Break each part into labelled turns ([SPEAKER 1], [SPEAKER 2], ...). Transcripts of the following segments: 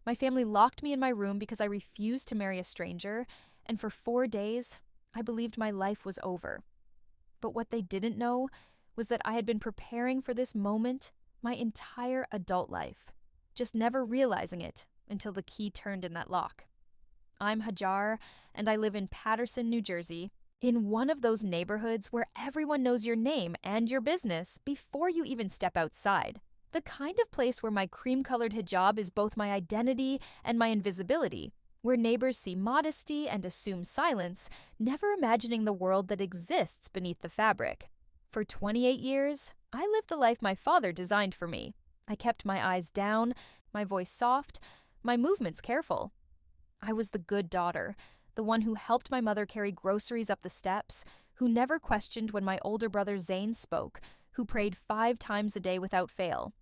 [SPEAKER 1] My family locked me in my room because I refused to marry a stranger, and for 4 days, I believed my life was over. But what they didn't know was that I had been preparing for this moment my entire adult life, just never realizing it until the key turned in that lock. I'm Hajar, and I live in Paterson, New Jersey, in one of those neighborhoods where everyone knows your name and your business before you even step outside. The kind of place where my cream-colored hijab is both my identity and my invisibility, where neighbors see modesty and assume silence, never imagining the world that exists beneath the fabric. For 28 years, I lived the life my father designed for me. I kept my eyes down, my voice soft, my movements careful. I was the good daughter, the one who helped my mother carry groceries up the steps, who never questioned when my older brother Zane spoke, who prayed 5 times a day without fail.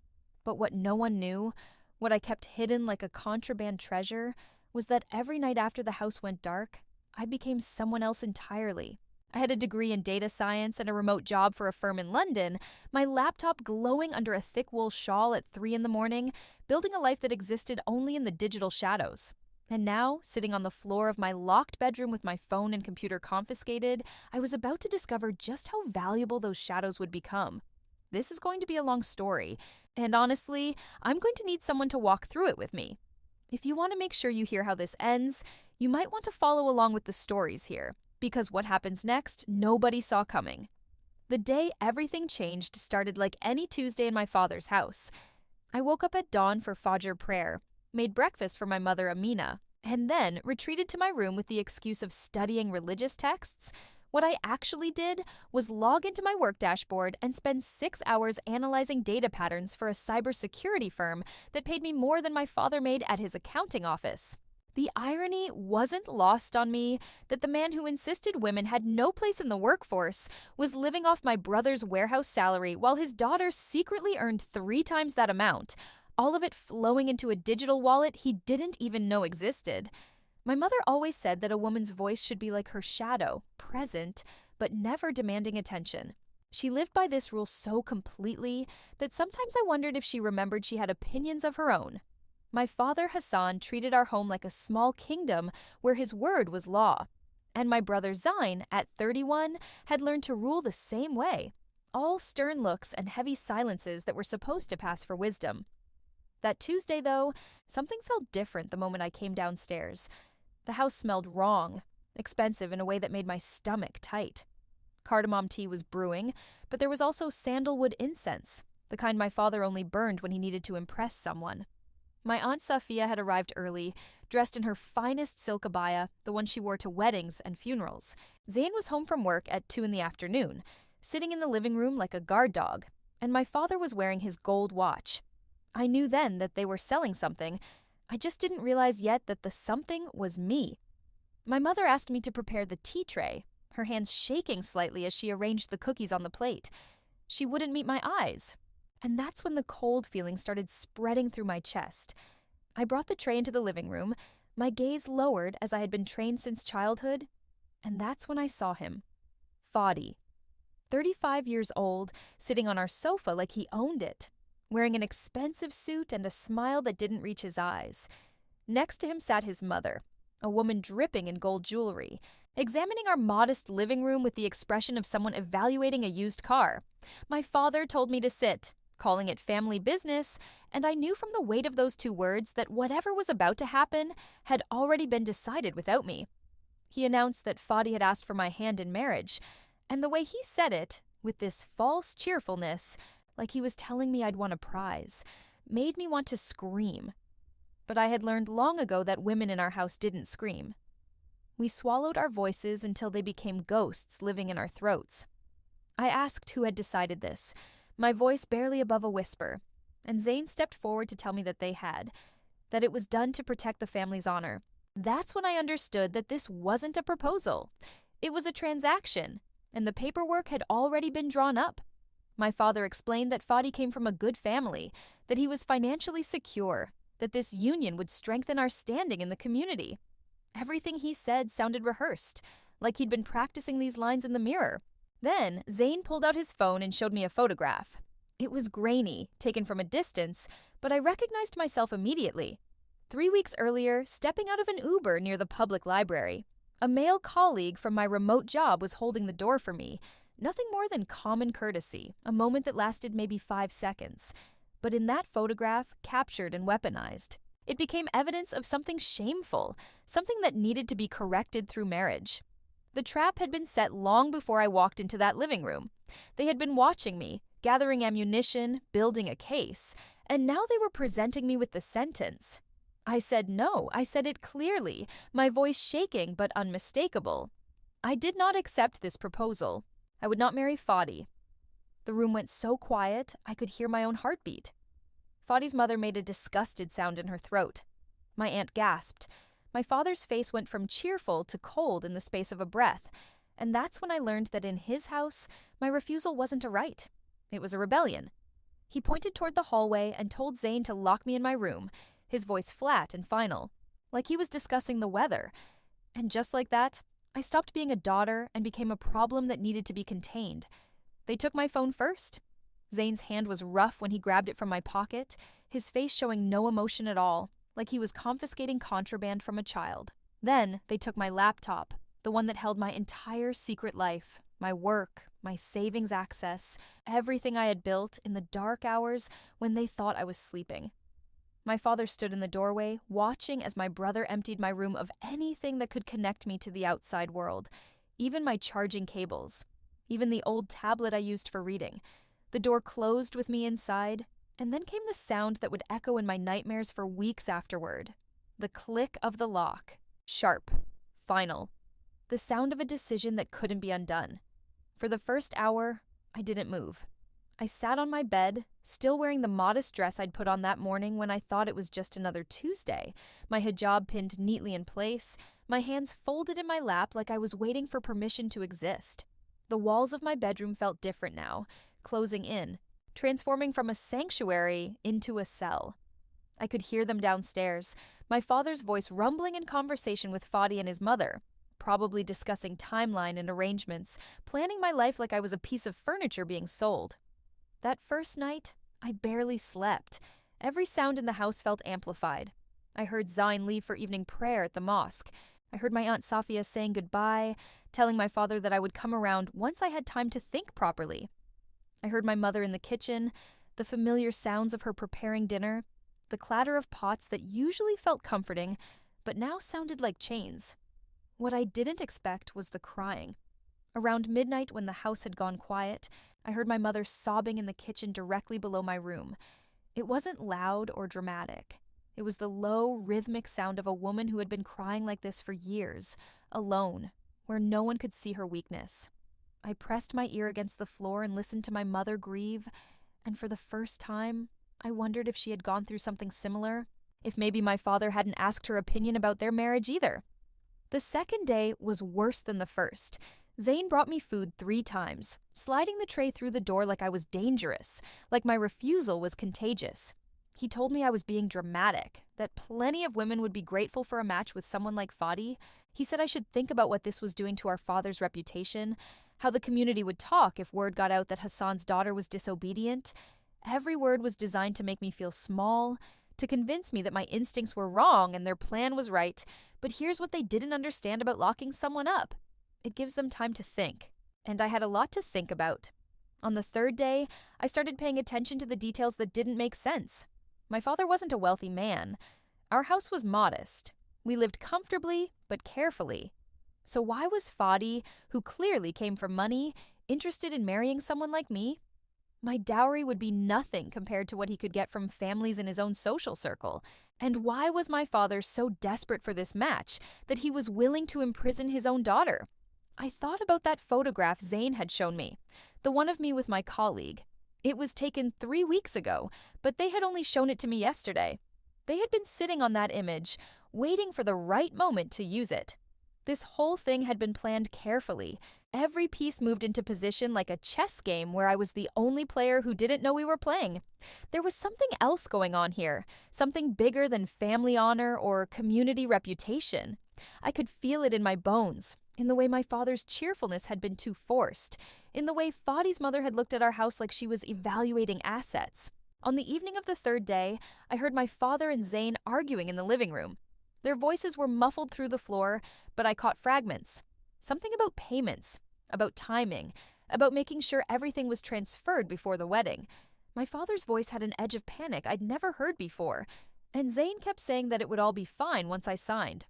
[SPEAKER 1] But what no one knew, what I kept hidden like a contraband treasure, was that every night after the house went dark, I became someone else entirely. I had a degree in data science and a remote job for a firm in London, my laptop glowing under a thick wool shawl at 3 in the morning, building a life that existed only in the digital shadows. And now, sitting on the floor of my locked bedroom with my phone and computer confiscated, I was about to discover just how valuable those shadows would become. This is going to be a long story, and honestly, I'm going to need someone to walk through it with me. If you want to make sure you hear how this ends, you might want to follow along with the stories here, because what happens next, nobody saw coming. The day everything changed started like any Tuesday in my father's house. I woke up at dawn for Fajr prayer, made breakfast for my mother Amina, and then retreated to my room with the excuse of studying religious texts. What I actually did was log into my work dashboard and spend 6 hours analyzing data patterns for a cybersecurity firm that paid me more than my father made at his accounting office. The irony wasn't lost on me that the man who insisted women had no place in the workforce was living off my brother's warehouse salary while his daughter secretly earned 3 times that amount, all of it flowing into a digital wallet he didn't even know existed. My mother always said that a woman's voice should be like her shadow, present, but never demanding attention. She lived by this rule so completely that sometimes I wondered if she remembered she had opinions of her own. My father Hassan treated our home like a small kingdom where his word was law. And my brother Zain, at 31, had learned to rule the same way. All stern looks and heavy silences that were supposed to pass for wisdom. That Tuesday, though, something felt different the moment I came downstairs. The house smelled wrong, expensive in a way that made my stomach tight. Cardamom tea was brewing, but there was also sandalwood incense, the kind my father only burned when he needed to impress someone. My Aunt Safia had arrived early, dressed in her finest silk abaya, the one she wore to weddings and funerals. Zain was home from work at 2 in the afternoon, sitting in the living room like a guard dog, and my father was wearing his gold watch. I knew then that they were selling something. I just didn't realize yet that the something was me. My mother asked me to prepare the tea tray, her hands shaking slightly as she arranged the cookies on the plate. She wouldn't meet my eyes. And that's when the cold feeling started spreading through my chest. I brought the tray into the living room, my gaze lowered as I had been trained since childhood, and that's when I saw him. Fadi. 35 years old, sitting on our sofa like he owned it, wearing an expensive suit and a smile that didn't reach his eyes. Next to him sat his mother, a woman dripping in gold jewelry, examining our modest living room with the expression of someone evaluating a used car. My father told me to sit, calling it family business, and I knew from the weight of those 2 words that whatever was about to happen had already been decided without me. He announced that Fadi had asked for my hand in marriage, and the way he said it, with this false cheerfulness, like he was telling me I'd won a prize, made me want to scream. But I had learned long ago that women in our house didn't scream. We swallowed our voices until they became ghosts living in our throats. I asked who had decided this, my voice barely above a whisper, and Zain stepped forward to tell me that they had, that it was done to protect the family's honor. That's when I understood that this wasn't a proposal. It was a transaction, and the paperwork had already been drawn up. My father explained that Fadi came from a good family, that he was financially secure, that this union would strengthen our standing in the community. Everything he said sounded rehearsed, like he'd been practicing these lines in the mirror. Then, Zain pulled out his phone and showed me a photograph. It was grainy, taken from a distance, but I recognized myself immediately. 3 weeks earlier, stepping out of an Uber near the public library, a male colleague from my remote job was holding the door for me. Nothing more than common courtesy, a moment that lasted maybe 5 seconds. But in that photograph, captured and weaponized, it became evidence of something shameful, something that needed to be corrected through marriage. The trap had been set long before I walked into that living room. They had been watching me, gathering ammunition, building a case, and now they were presenting me with the sentence. I said no, I said it clearly, my voice shaking but unmistakable. I did not accept this proposal. I would not marry Fadi. The room went so quiet, I could hear my own heartbeat. Fadi's mother made a disgusted sound in her throat. My aunt gasped. My father's face went from cheerful to cold in the space of a breath, and that's when I learned that in his house, my refusal wasn't a right. It was a rebellion. He pointed toward the hallway and told Zain to lock me in my room, his voice flat and final, like he was discussing the weather. And just like that, I stopped being a daughter and became a problem that needed to be contained. They took my phone first. Zain's hand was rough when he grabbed it from my pocket, his face showing no emotion at all, like he was confiscating contraband from a child. Then they took my laptop, the one that held my entire secret life, my work, my savings access, everything I had built in the dark hours when they thought I was sleeping. My father stood in the doorway, watching as my brother emptied my room of anything that could connect me to the outside world, even my charging cables, even the old tablet I used for reading. The door closed with me inside, and then came the sound that would echo in my nightmares for weeks afterward. The click of the lock. Sharp. Final. The sound of a decision that couldn't be undone. For the first hour, I didn't move. I sat on my bed, still wearing the modest dress I'd put on that morning when I thought it was just another Tuesday, my hijab pinned neatly in place, my hands folded in my lap like I was waiting for permission to exist. The walls of my bedroom felt different now, closing in, transforming from a sanctuary into a cell. I could hear them downstairs, my father's voice rumbling in conversation with Fadi and his mother, probably discussing timeline and arrangements, planning my life like I was a piece of furniture being sold. That first night, I barely slept. Every sound in the house felt amplified. I heard Zain leave for evening prayer at the mosque. I heard my Aunt Safia saying goodbye, telling my father that I would come around once I had time to think properly. I heard my mother in the kitchen, the familiar sounds of her preparing dinner, the clatter of pots that usually felt comforting, but now sounded like chains. What I didn't expect was the crying. Around midnight, when the house had gone quiet, I heard my mother sobbing in the kitchen directly below my room. It wasn't loud or dramatic. It was the low, rhythmic sound of a woman who had been crying like this for years, alone, where no one could see her weakness. I pressed my ear against the floor and listened to my mother grieve, and for the first time, I wondered if she had gone through something similar, if maybe my father hadn't asked her opinion about their marriage either. The second day was worse than the first. Zain brought me food 3 times, sliding the tray through the door like I was dangerous, like my refusal was contagious. He told me I was being dramatic, that plenty of women would be grateful for a match with someone like Fadi. He said I should think about what this was doing to our father's reputation, how the community would talk if word got out that Hassan's daughter was disobedient. Every word was designed to make me feel small, to convince me that my instincts were wrong and their plan was right. But here's what they didn't understand about locking someone up. It gives them time to think, and I had a lot to think about. On the 3rd day, I started paying attention to the details that didn't make sense. My father wasn't a wealthy man. Our house was modest. We lived comfortably, but carefully. So why was Fadi, who clearly came from money, interested in marrying someone like me? My dowry would be nothing compared to what he could get from families in his own social circle. And why was my father so desperate for this match that he was willing to imprison his own daughter? I thought about that photograph Zain had shown me, the one of me with my colleague. It was taken 3 weeks ago, but they had only shown it to me yesterday. They had been sitting on that image, waiting for the right moment to use it. This whole thing had been planned carefully. Every piece moved into position like a chess game where I was the only player who didn't know we were playing. There was something else going on here, something bigger than family honor or community reputation. I could feel it in my bones, in the way my father's cheerfulness had been too forced, in the way Fadi's mother had looked at our house like she was evaluating assets. On the evening of the third day, I heard my father and Zane arguing in the living room. Their voices were muffled through the floor, but I caught fragments. Something about payments, about timing, about making sure everything was transferred before the wedding. My father's voice had an edge of panic I'd never heard before, and Zane kept saying that it would all be fine once I signed.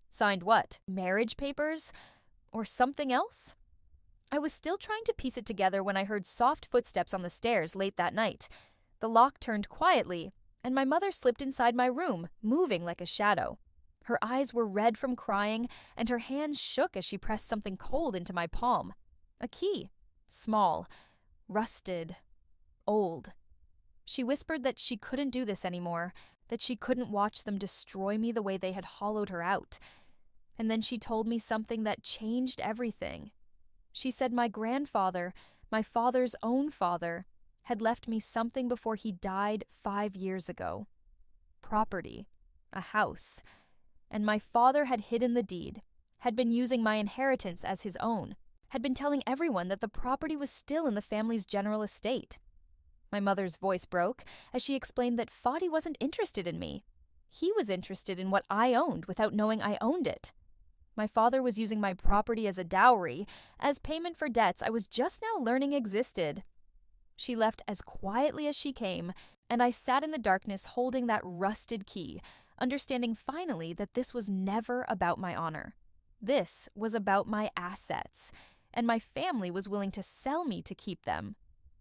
[SPEAKER 1] Signed what? Marriage papers? Or something else? I was still trying to piece it together when I heard soft footsteps on the stairs late that night. The lock turned quietly, and my mother slipped inside my room, moving like a shadow. Her eyes were red from crying, and her hands shook as she pressed something cold into my palm. A key. Small. Rusted. Old. She whispered that she couldn't do this anymore, that she couldn't watch them destroy me the way they had hollowed her out. And then she told me something that changed everything. She said my grandfather, my father's own father, had left me something before he died 5 years ago. Property. A house. And my father had hidden the deed, had been using my inheritance as his own, had been telling everyone that the property was still in the family's general estate. My mother's voice broke as she explained that Fadi wasn't interested in me. He was interested in what I owned without knowing I owned it. My father was using my property as a dowry, as payment for debts I was just now learning existed. She left as quietly as she came, and I sat in the darkness holding that rusted key, understanding finally that this was never about my honor. This was about my assets, and my family was willing to sell me to keep them.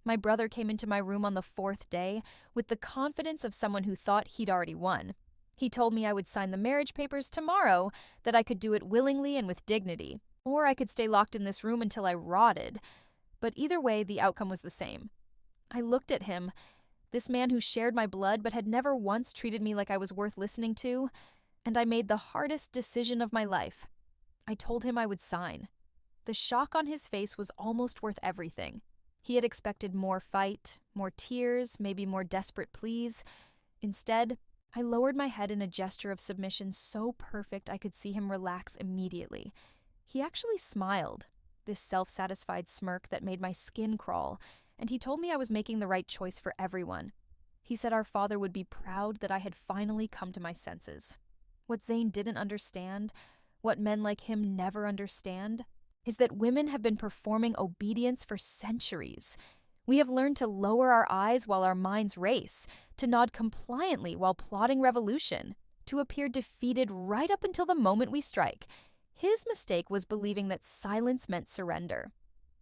[SPEAKER 1] My brother came into my room on the 4th day with the confidence of someone who thought he'd already won. He told me I would sign the marriage papers tomorrow, that I could do it willingly and with dignity, or I could stay locked in this room until I rotted. But either way, the outcome was the same. I looked at him, this man who shared my blood but had never once treated me like I was worth listening to, and I made the hardest decision of my life. I told him I would sign. The shock on his face was almost worth everything. He had expected more fight, more tears, maybe more desperate pleas. Instead, I lowered my head in a gesture of submission so perfect I could see him relax immediately. He actually smiled, this self-satisfied smirk that made my skin crawl, and he told me I was making the right choice for everyone. He said our father would be proud that I had finally come to my senses. What Zane didn't understand, what men like him never understand, is that women have been performing obedience for centuries. We have learned to lower our eyes while our minds race, to nod compliantly while plotting revolution, to appear defeated right up until the moment we strike. His mistake was believing that silence meant surrender.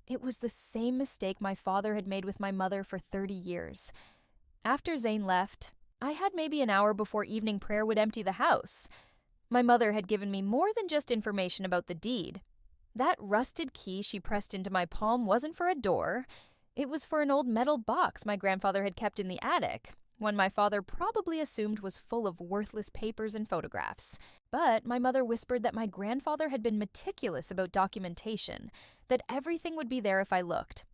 [SPEAKER 1] It was the same mistake my father had made with my mother for 30 years. After Zane left, I had maybe an hour before evening prayer would empty the house. My mother had given me more than just information about the deed. That rusted key she pressed into my palm wasn't for a door. It was for an old metal box my grandfather had kept in the attic, one my father probably assumed was full of worthless papers and photographs. But my mother whispered that my grandfather had been meticulous about documentation, that everything would be there if I looked.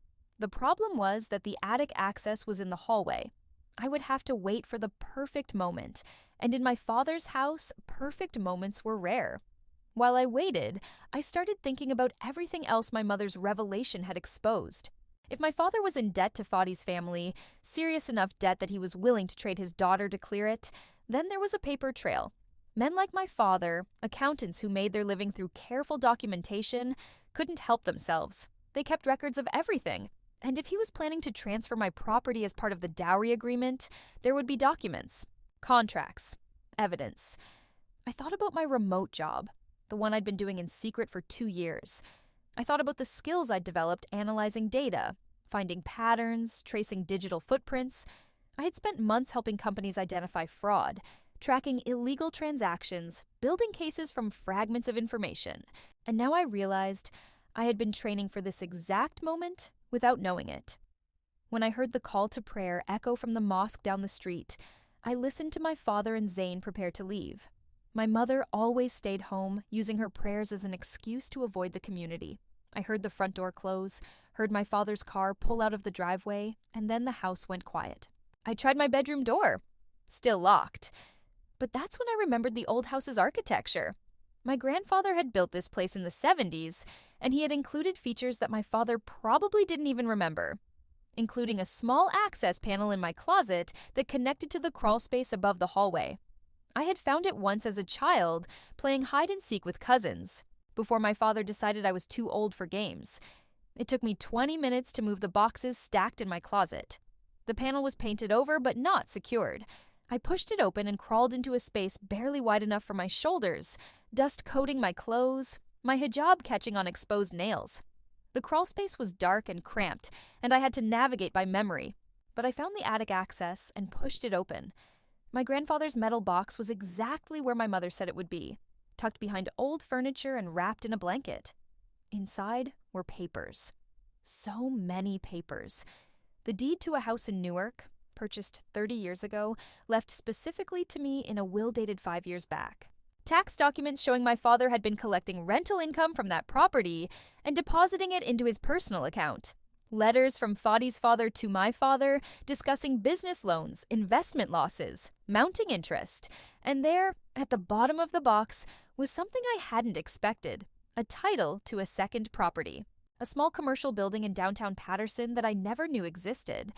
[SPEAKER 1] The problem was that the attic access was in the hallway. I would have to wait for the perfect moment, and in my father's house, perfect moments were rare. While I waited, I started thinking about everything else my mother's revelation had exposed. If my father was in debt to Fadi's family, serious enough debt that he was willing to trade his daughter to clear it, then there was a paper trail. Men like my father, accountants who made their living through careful documentation, couldn't help themselves. They kept records of everything. And if he was planning to transfer my property as part of the dowry agreement, there would be documents, contracts, evidence. I thought about my remote job, the one I'd been doing in secret for 2 years. I thought about the skills I'd developed analyzing data, finding patterns, tracing digital footprints. I had spent months helping companies identify fraud, tracking illegal transactions, building cases from fragments of information. And now I realized I had been training for this exact moment without knowing it. When I heard the call to prayer echo from the mosque down the street, I listened to my father and Zane prepare to leave. My mother always stayed home, using her prayers as an excuse to avoid the community. I heard the front door close, heard my father's car pull out of the driveway, and then the house went quiet. I tried my bedroom door. Still locked. But that's when I remembered the old house's architecture. My grandfather had built this place in the 70s, and he had included features that my father probably didn't even remember. including a small access panel in my closet that connected to the crawl space above the hallway. I had found it once as a child, playing hide and seek with cousins, before my father decided I was too old for games. It took me 20 minutes to move the boxes stacked in my closet. The panel was painted over but not secured. I pushed it open and crawled into a space barely wide enough for my shoulders, dust coating my clothes, my hijab catching on exposed nails. The crawl space was dark and cramped, and I had to navigate by memory, but I found the attic access and pushed it open. My grandfather's metal box was exactly where my mother said it would be, tucked behind old furniture and wrapped in a blanket. Inside were papers. So many papers. The deed to a house in Newark, purchased 30 years ago, left specifically to me in a will dated 5 years back. Tax documents showing my father had been collecting rental income from that property and depositing it into his personal account. Letters from Fadi's father to my father discussing business loans, investment losses, mounting interest. And there, at the bottom of the box, was something I hadn't expected: a title to a second property. A small commercial building in downtown Patterson that I never knew existed.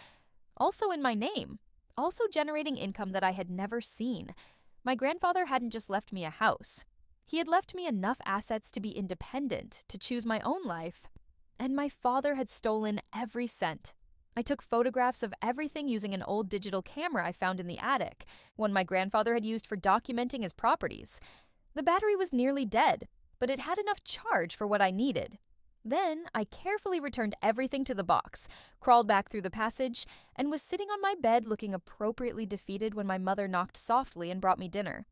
[SPEAKER 1] Also in my name. Also generating income that I had never seen. My grandfather hadn't just left me a house. He had left me enough assets to be independent, to choose my own life. And my father had stolen every cent. I took photographs of everything using an old digital camera I found in the attic, one my grandfather had used for documenting his properties. The battery was nearly dead, but it had enough charge for what I needed. Then I carefully returned everything to the box, crawled back through the passage, and was sitting on my bed looking appropriately defeated when my mother knocked softly and brought me dinner.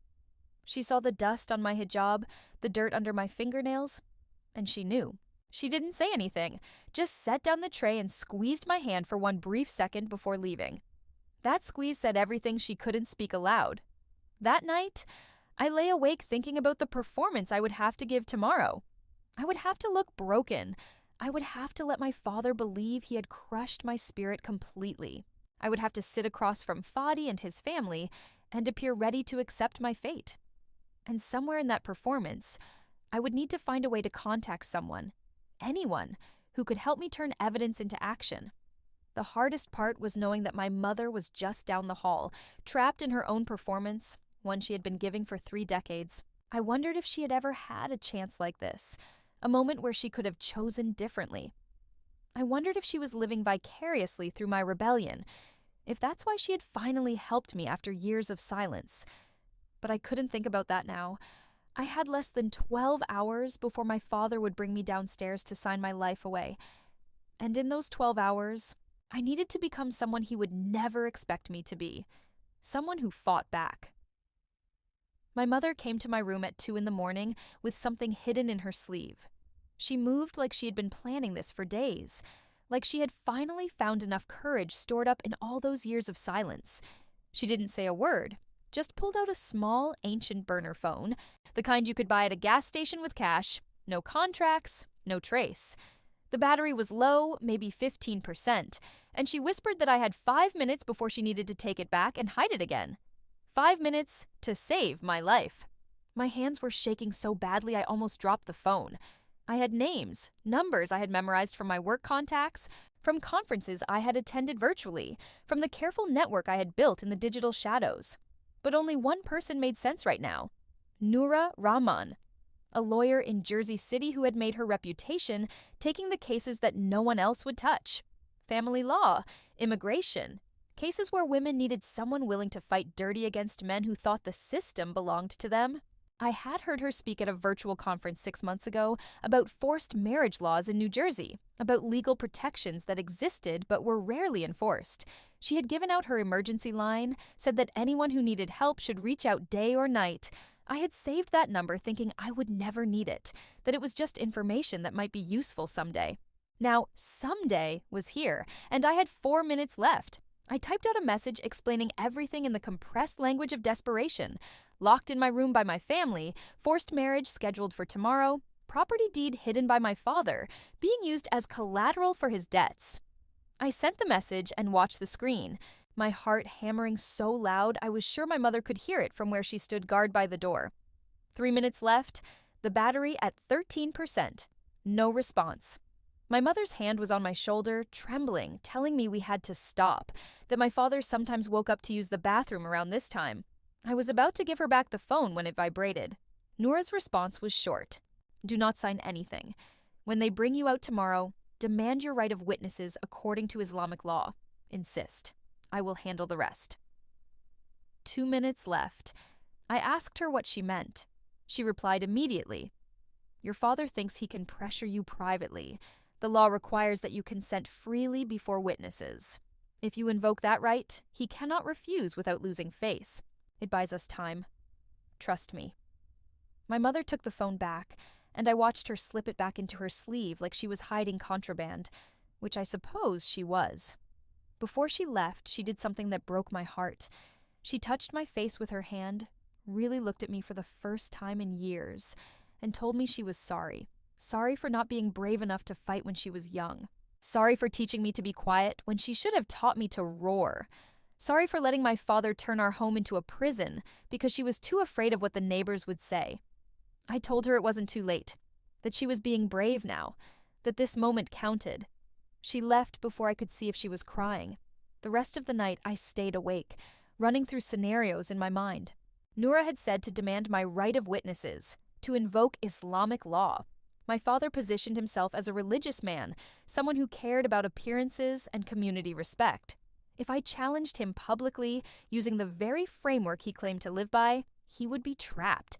[SPEAKER 1] She saw the dust on my hijab, the dirt under my fingernails, and she knew. She didn't say anything, just set down the tray and squeezed my hand for one brief second before leaving. That squeeze said everything she couldn't speak aloud. That night, I lay awake thinking about the performance I would have to give tomorrow. I would have to look broken. I would have to let my father believe he had crushed my spirit completely. I would have to sit across from Fadi and his family and appear ready to accept my fate. And somewhere in that performance, I would need to find a way to contact someone, anyone, who could help me turn evidence into action. The hardest part was knowing that my mother was just down the hall, trapped in her own performance, one she had been giving for 3 decades. I wondered if she had ever had a chance like this, a moment where she could have chosen differently. I wondered if she was living vicariously through my rebellion, if that's why she had finally helped me after years of silence. But I couldn't think about that now. I had less than 12 hours before my father would bring me downstairs to sign my life away. And in those 12 hours, I needed to become someone he would never expect me to be. Someone who fought back. My mother came to my room at 2 a.m. with something hidden in her sleeve. She moved like she had been planning this for days, like she had finally found enough courage stored up in all those years of silence. She didn't say a word, just pulled out a small, ancient burner phone, the kind you could buy at a gas station with cash, no contracts, no trace. The battery was low, maybe 15%, and she whispered that I had 5 minutes before she needed to take it back and hide it again. 5 minutes to save my life. My hands were shaking so badly I almost dropped the phone. I had names, numbers I had memorized from my work contacts, from conferences I had attended virtually, from the careful network I had built in the digital shadows. But only one person made sense right now: Noura Rahman, a lawyer in Jersey City who had made her reputation taking the cases that no one else would touch. Family law, immigration, cases where women needed someone willing to fight dirty against men who thought the system belonged to them. I had heard her speak at a virtual conference 6 months ago about forced marriage laws in New Jersey, about legal protections that existed but were rarely enforced. She had given out her emergency line, said that anyone who needed help should reach out day or night. I had saved that number thinking I would never need it, that it was just information that might be useful someday. Now, someday was here, and I had 4 minutes left. I typed out a message explaining everything in the compressed language of desperation. Locked in my room by my family, forced marriage scheduled for tomorrow, property deed hidden by my father, being used as collateral for his debts. I sent the message and watched the screen, my heart hammering so loud I was sure my mother could hear it from where she stood guard by the door. 3 minutes left, the battery at 13%. No response. My mother's hand was on my shoulder, trembling, telling me we had to stop, that my father sometimes woke up to use the bathroom around this time. I was about to give her back the phone when it vibrated. Noura's response was short. Do not sign anything. When they bring you out tomorrow, demand your right of witnesses according to Islamic law. Insist. I will handle the rest. 2 minutes left. I asked her what she meant. She replied immediately. Your father thinks he can pressure you privately. The law requires that you consent freely before witnesses. If you invoke that right, he cannot refuse without losing face. It buys us time. Trust me. My mother took the phone back, and I watched her slip it back into her sleeve like she was hiding contraband, which I suppose she was. Before she left, she did something that broke my heart. She touched my face with her hand, really looked at me for the first time in years, and told me she was sorry. Sorry for not being brave enough to fight when she was young. Sorry for teaching me to be quiet when she should have taught me to roar. Sorry for letting my father turn our home into a prison because she was too afraid of what the neighbors would say. I told her it wasn't too late, that she was being brave now, that this moment counted. She left before I could see if she was crying. The rest of the night I stayed awake, running through scenarios in my mind. Noura had said to demand my right of witnesses, to invoke Islamic law. My father positioned himself as a religious man, someone who cared about appearances and community respect. If I challenged him publicly, using the very framework he claimed to live by, he would be trapped.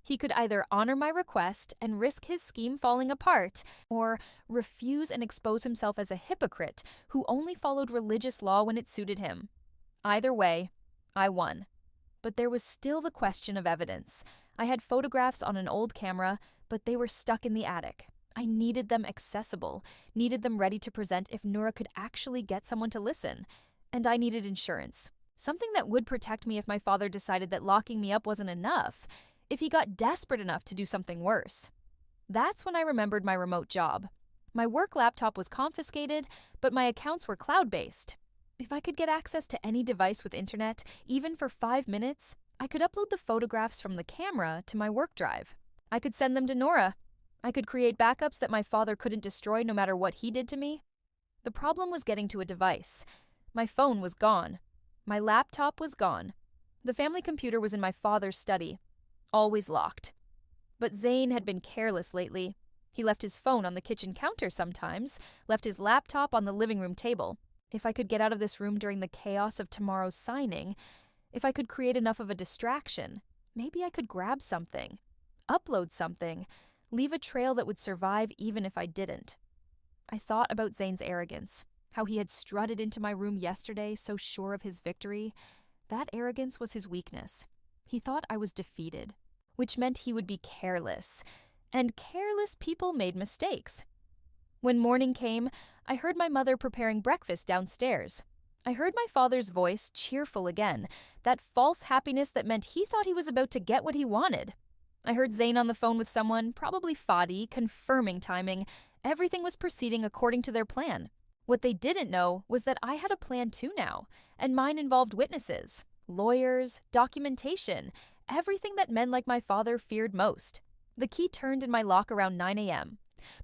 [SPEAKER 1] He could either honor my request and risk his scheme falling apart, or refuse and expose himself as a hypocrite who only followed religious law when it suited him. Either way, I won. But there was still the question of evidence. I had photographs on an old camera, but they were stuck in the attic. I needed them accessible, needed them ready to present if Noura could actually get someone to listen. And I needed insurance. Something that would protect me if my father decided that locking me up wasn't enough, if he got desperate enough to do something worse. That's when I remembered my remote job. My work laptop was confiscated, but my accounts were cloud-based. If I could get access to any device with internet, even for 5 minutes, I could upload the photographs from the camera to my work drive. I could send them to Noura. I could create backups that my father couldn't destroy no matter what he did to me. The problem was getting to a device. My phone was gone. My laptop was gone. The family computer was in my father's study, always locked. But Zain had been careless lately. He left his phone on the kitchen counter sometimes, left his laptop on the living room table. If I could get out of this room during the chaos of tomorrow's signing, if I could create enough of a distraction, maybe I could grab something, upload something, leave a trail that would survive even if I didn't. I thought about Zain's arrogance, how he had strutted into my room yesterday so sure of his victory. That arrogance was his weakness. He thought I was defeated, which meant he would be careless. And careless people made mistakes. When morning came, I heard my mother preparing breakfast downstairs. I heard my father's voice, cheerful again, that false happiness that meant he thought he was about to get what he wanted. I heard Zain on the phone with someone, probably Fadi, confirming timing. Everything was proceeding according to their plan. What they didn't know was that I had a plan too now, and mine involved witnesses, lawyers, documentation, everything that men like my father feared most. The key turned in my lock around 9 a.m.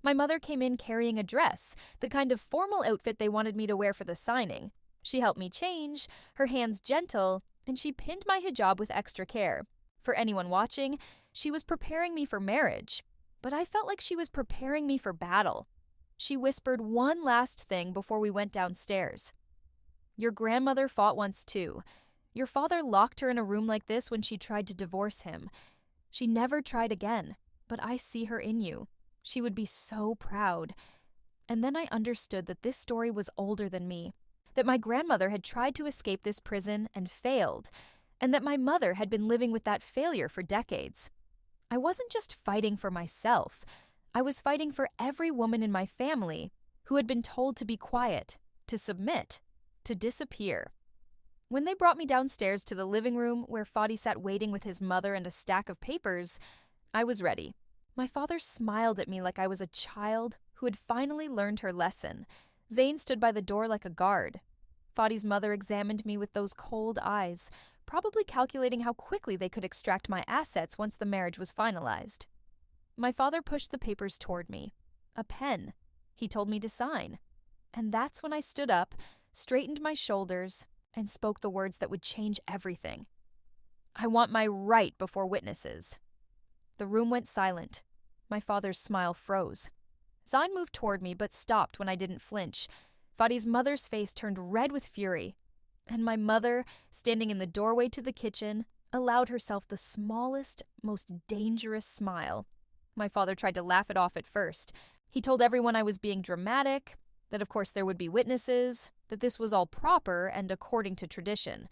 [SPEAKER 1] My mother came in carrying a dress, the kind of formal outfit they wanted me to wear for the signing. She helped me change, her hands gentle, and she pinned my hijab with extra care. For anyone watching, she was preparing me for marriage, but I felt like she was preparing me for battle. She whispered one last thing before we went downstairs. Your grandmother fought once too. Your father locked her in a room like this when she tried to divorce him. She never tried again, but I see her in you. She would be so proud. And then I understood that this story was older than me, that my grandmother had tried to escape this prison and failed, and that my mother had been living with that failure for decades. I wasn't just fighting for myself. I was fighting for every woman in my family who had been told to be quiet, to submit, to disappear. When they brought me downstairs to the living room where Fadi sat waiting with his mother and a stack of papers, I was ready. My father smiled at me like I was a child who had finally learned her lesson. Zain stood by the door like a guard. Fadi's mother examined me with those cold eyes, probably calculating how quickly they could extract my assets once the marriage was finalized. My father pushed the papers toward me. A pen. He told me to sign. And that's when I stood up, straightened my shoulders, and spoke the words that would change everything. I want my right before witnesses. The room went silent. My father's smile froze. Zain moved toward me but stopped when I didn't flinch. Fadi's mother's face turned red with fury. And my mother, standing in the doorway to the kitchen, allowed herself the smallest, most dangerous smile. My father tried to laugh it off at first. He told everyone I was being dramatic, that of course there would be witnesses, that this was all proper and according to tradition.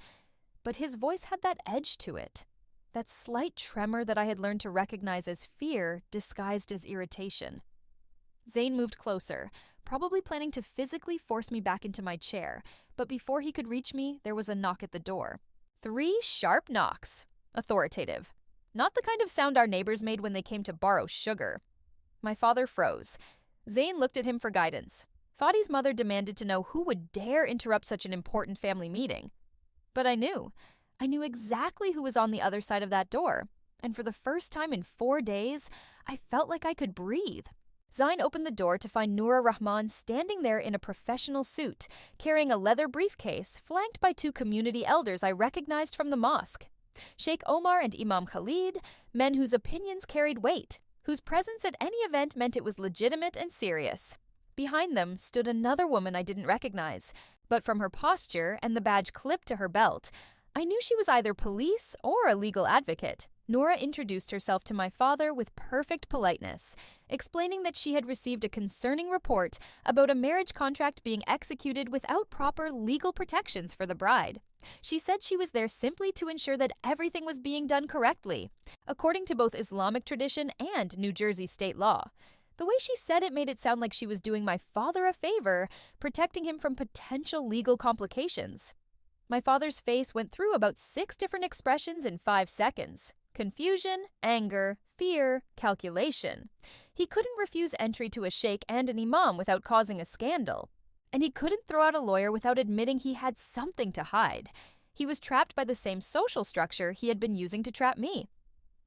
[SPEAKER 1] But his voice had that edge to it, that slight tremor that I had learned to recognize as fear disguised as irritation. Zain moved closer, probably planning to physically force me back into my chair, but before he could reach me, there was a knock at the door. 3 sharp knocks. Authoritative. Not the kind of sound our neighbors made when they came to borrow sugar. My father froze. Zain looked at him for guidance. Fadi's mother demanded to know who would dare interrupt such an important family meeting. But I knew. I knew exactly who was on the other side of that door. And for the first time in 4 days, I felt like I could breathe. Zain opened the door to find Noura Rahman standing there in a professional suit, carrying a leather briefcase, flanked by 2 community elders I recognized from the mosque. Sheikh Omar and Imam Khalid, men whose opinions carried weight, whose presence at any event meant it was legitimate and serious. Behind them stood another woman I didn't recognize, but from her posture and the badge clipped to her belt, I knew she was either police or a legal advocate. Noura introduced herself to my father with perfect politeness, explaining that she had received a concerning report about a marriage contract being executed without proper legal protections for the bride. She said she was there simply to ensure that everything was being done correctly, according to both Islamic tradition and New Jersey state law. The way she said it made it sound like she was doing my father a favor, protecting him from potential legal complications. My father's face went through about 6 different expressions in 5 seconds. Confusion, anger, fear, calculation. He couldn't refuse entry to a sheikh and an imam without causing a scandal. And he couldn't throw out a lawyer without admitting he had something to hide. He was trapped by the same social structure he had been using to trap me.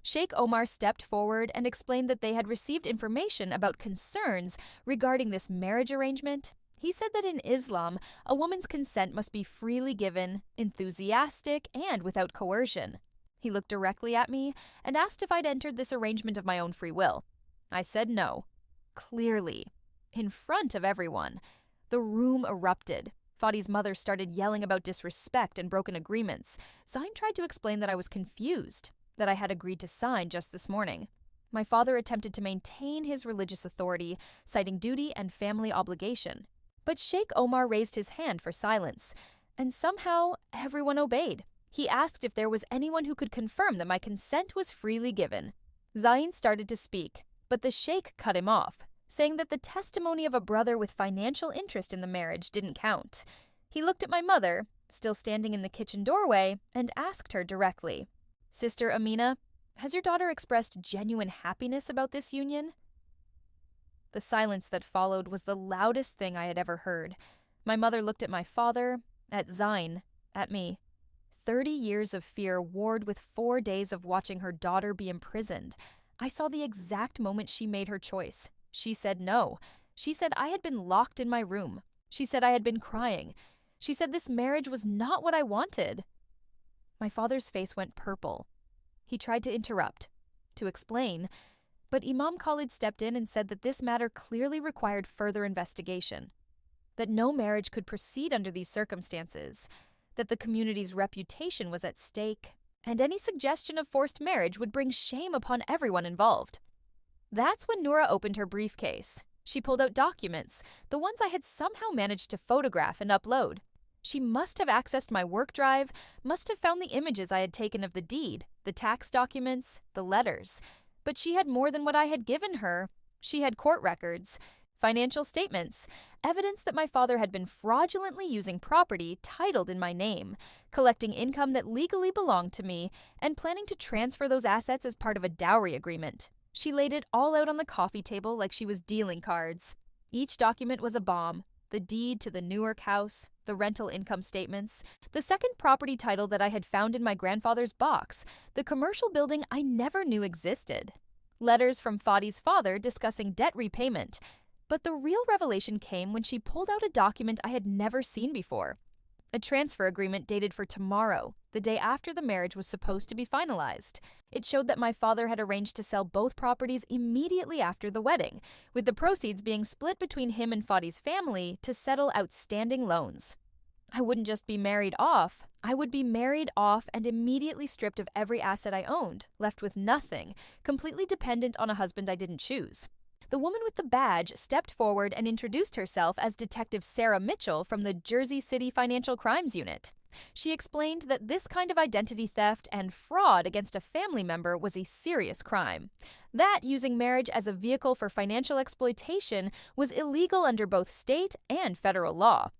[SPEAKER 1] Sheikh Omar stepped forward and explained that they had received information about concerns regarding this marriage arrangement. He said that in Islam, a woman's consent must be freely given, enthusiastic, and without coercion. He looked directly at me and asked if I'd entered this arrangement of my own free will. I said no. Clearly. In front of everyone. The room erupted. Fadi's mother started yelling about disrespect and broken agreements. Zain tried to explain that I was confused, that I had agreed to sign just this morning. My father attempted to maintain his religious authority, citing duty and family obligation. But Sheikh Omar raised his hand for silence, and somehow everyone obeyed. He asked if there was anyone who could confirm that my consent was freely given. Zain started to speak, but the sheikh cut him off, saying that the testimony of a brother with financial interest in the marriage didn't count. He looked at my mother, still standing in the kitchen doorway, and asked her directly, "Sister Amina, has your daughter expressed genuine happiness about this union?" The silence that followed was the loudest thing I had ever heard. My mother looked at my father, at Zain, at me. 30 years of fear warred with 4 days of watching her daughter be imprisoned. I saw the exact moment she made her choice. She said no. She said I had been locked in my room. She said I had been crying. She said this marriage was not what I wanted. My father's face went purple. He tried to interrupt, to explain, but Imam Khalid stepped in and said that this matter clearly required further investigation, that no marriage could proceed under these circumstances, that the community's reputation was at stake, and any suggestion of forced marriage would bring shame upon everyone involved. That's when Noura opened her briefcase. She pulled out documents, the ones I had somehow managed to photograph and upload. She must have accessed my work drive, must have found the images I had taken of the deed, the tax documents, the letters. But she had more than what I had given her. She had court records, financial statements, evidence that my father had been fraudulently using property titled in my name, collecting income that legally belonged to me, and planning to transfer those assets as part of a dowry agreement. She laid it all out on the coffee table like she was dealing cards. Each document was a bomb. The deed to the Newark house, the rental income statements, the second property title that I had found in my grandfather's box, the commercial building I never knew existed. Letters from Fadi's father discussing debt repayment, But the real revelation came when she pulled out a document I had never seen before. A transfer agreement dated for tomorrow, the day after the marriage was supposed to be finalized. It showed that my father had arranged to sell both properties immediately after the wedding, with the proceeds being split between him and Fadi's family to settle outstanding loans. I wouldn't just be married off, I would be married off and immediately stripped of every asset I owned, left with nothing, completely dependent on a husband I didn't choose. The woman with the badge stepped forward and introduced herself as Detective Sarah Mitchell from the Jersey City Financial Crimes Unit. She explained that this kind of identity theft and fraud against a family member was a serious crime. That using marriage as a vehicle for financial exploitation was illegal under both state and federal law.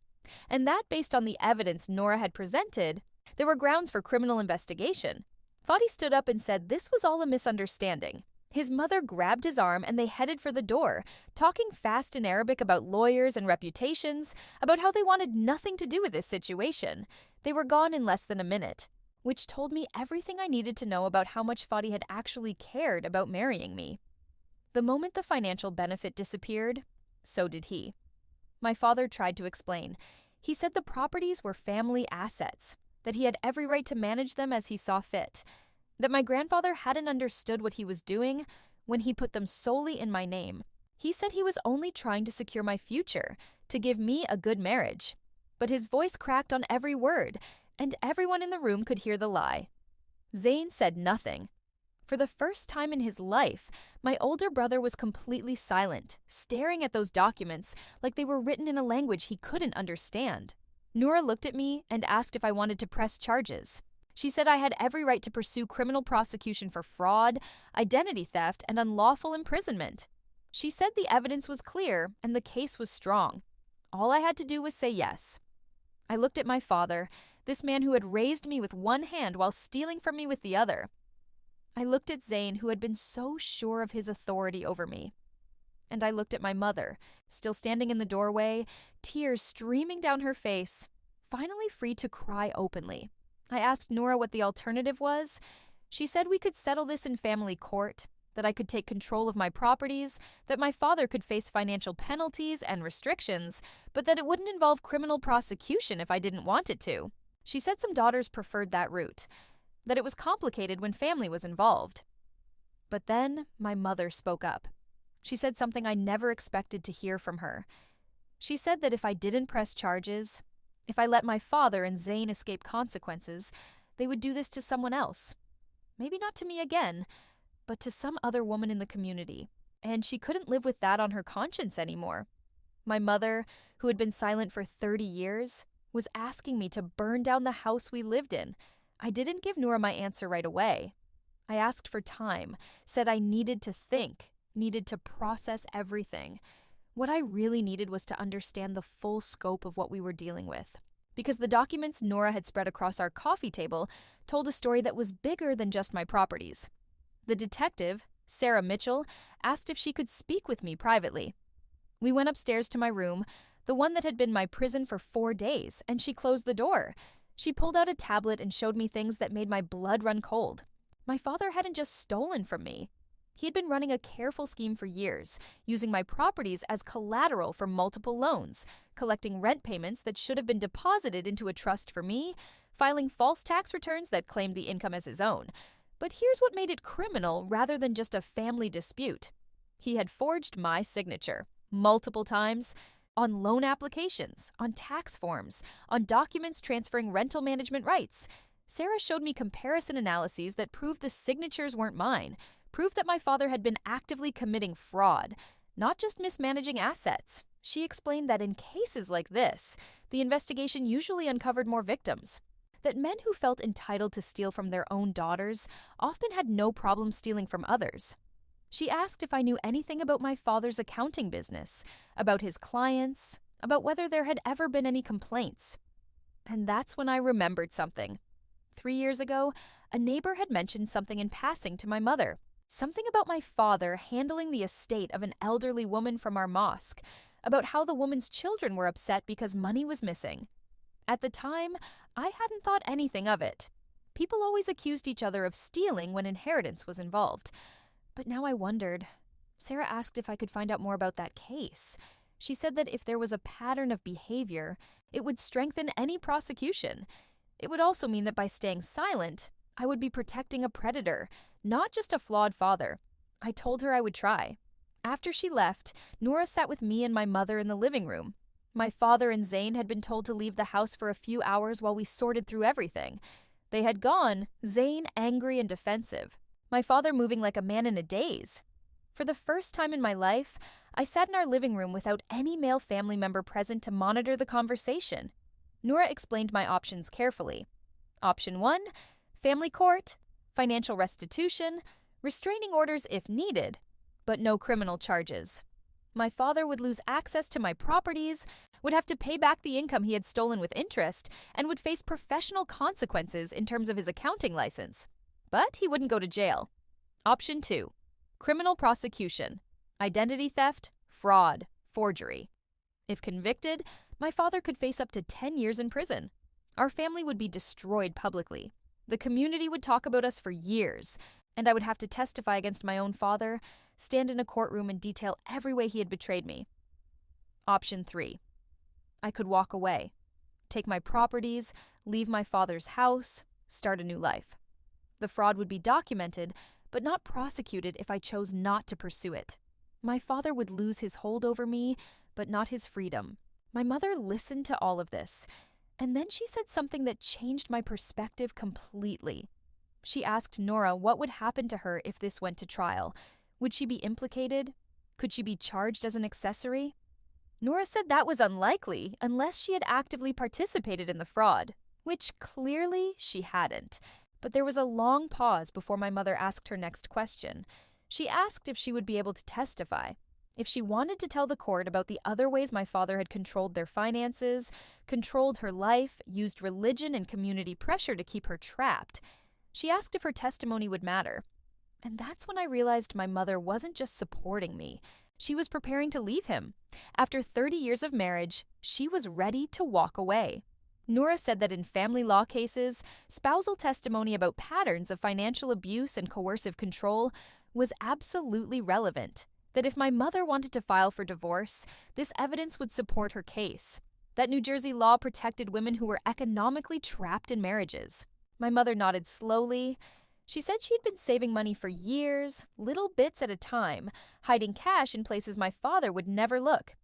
[SPEAKER 1] And that based on the evidence Nora had presented, there were grounds for criminal investigation. Fadi stood up and said this was all a misunderstanding. His mother grabbed his arm and they headed for the door, talking fast in Arabic about lawyers and reputations, about how they wanted nothing to do with this situation. They were gone in less than a minute, which told me everything I needed to know about how much Fadi had actually cared about marrying me. The moment the financial benefit disappeared, so did he. My father tried to explain. He said the properties were family assets, that he had every right to manage them as he saw fit, that my grandfather hadn't understood what he was doing when he put them solely in my name. He said he was only trying to secure my future, to give me a good marriage. But his voice cracked on every word, and everyone in the room could hear the lie. Zain said nothing. For the first time in his life, my older brother was completely silent, staring at those documents like they were written in a language he couldn't understand. Noura looked at me and asked if I wanted to press charges. She said I had every right to pursue criminal prosecution for fraud, identity theft, and unlawful imprisonment. She said the evidence was clear and the case was strong. All I had to do was say yes. I looked at my father, this man who had raised me with one hand while stealing from me with the other. I looked at Zain, who had been so sure of his authority over me. And I looked at my mother, still standing in the doorway, tears streaming down her face, finally free to cry openly. I asked Noura what the alternative was. She said we could settle this in family court, that I could take control of my properties, that my father could face financial penalties and restrictions, but that it wouldn't involve criminal prosecution if I didn't want it to. She said some daughters preferred that route, that it was complicated when family was involved. But then my mother spoke up. She said something I never expected to hear from her. She said that if I didn't press charges, if I let my father and Zain escape consequences, they would do this to someone else. Maybe not to me again, but to some other woman in the community. And she couldn't live with that on her conscience anymore. My mother, who had been silent for 30 years, was asking me to burn down the house we lived in. I didn't give Noura my answer right away. I asked for time, said I needed to think, needed to process everything. What I really needed was to understand the full scope of what we were dealing with. Because the documents Noura had spread across our coffee table told a story that was bigger than just my properties. The detective, Sarah Mitchell, asked if she could speak with me privately. We went upstairs to my room, the one that had been my prison for 4 days, and she closed the door. She pulled out a tablet and showed me things that made my blood run cold. My father hadn't just stolen from me. He had been running a careful scheme for years, using my properties as collateral for multiple loans, collecting rent payments that should have been deposited into a trust for me, filing false tax returns that claimed the income as his own. But here's what made it criminal rather than just a family dispute. He had forged my signature, multiple times, on loan applications, on tax forms, on documents transferring rental management rights. Sarah showed me comparison analyses that proved the signatures weren't mine, proved that my father had been actively committing fraud, not just mismanaging assets. She explained that in cases like this, the investigation usually uncovered more victims, that men who felt entitled to steal from their own daughters often had no problem stealing from others. She asked if I knew anything about my father's accounting business, about his clients, about whether there had ever been any complaints. And that's when I remembered something. 3 years ago, a neighbor had mentioned something in passing to my mother. Something about my father handling the estate of an elderly woman from our mosque, about how the woman's children were upset because money was missing. At the time, I hadn't thought anything of it. People always accused each other of stealing when inheritance was involved. But now I wondered, Sarah asked if I could find out more about that case. She said that if there was a pattern of behavior, it would strengthen any prosecution. It would also mean that by staying silent, I would be protecting a predator, not just a flawed father. I told her I would try. After she left, Nora sat with me and my mother in the living room. My father and Zane had been told to leave the house for a few hours while we sorted through everything. They had gone, Zane angry and defensive, my father moving like a man in a daze. For the first time in my life, I sat in our living room without any male family member present to monitor the conversation. Nora explained my options carefully. Option 1, family court, financial restitution, restraining orders if needed, but no criminal charges. My father would lose access to my properties, would have to pay back the income he had stolen with interest, and would face professional consequences in terms of his accounting license. But he wouldn't go to jail. Option 2, criminal prosecution, identity theft, fraud, forgery. If convicted, my father could face up to 10 years in prison. Our family would be destroyed publicly. The community would talk about us for years, and I would have to testify against my own father, stand in a courtroom and detail every way he had betrayed me. Option 3. I could walk away, take my properties, leave my father's house, start a new life. The fraud would be documented, but not prosecuted if I chose not to pursue it. My father would lose his hold over me, but not his freedom. My mother listened to all of this, and then she said something that changed my perspective completely. She asked Nora what would happen to her if this went to trial. Would she be implicated? Could she be charged as an accessory? Nora said that was unlikely unless she had actively participated in the fraud, which clearly she hadn't. But there was a long pause before my mother asked her next question. She asked if she would be able to testify, if she wanted to tell the court about the other ways my father had controlled their finances, controlled her life, used religion and community pressure to keep her trapped. She asked if her testimony would matter. And that's when I realized my mother wasn't just supporting me. She was preparing to leave him. After 30 years of marriage, she was ready to walk away. Nora said that in family law cases, spousal testimony about patterns of financial abuse and coercive control was absolutely relevant. That if my mother wanted to file for divorce, this evidence would support her case. That New Jersey law protected women who were economically trapped in marriages. My mother nodded slowly. She said she'd been saving money for years, little bits at a time, hiding cash in places my father would never look.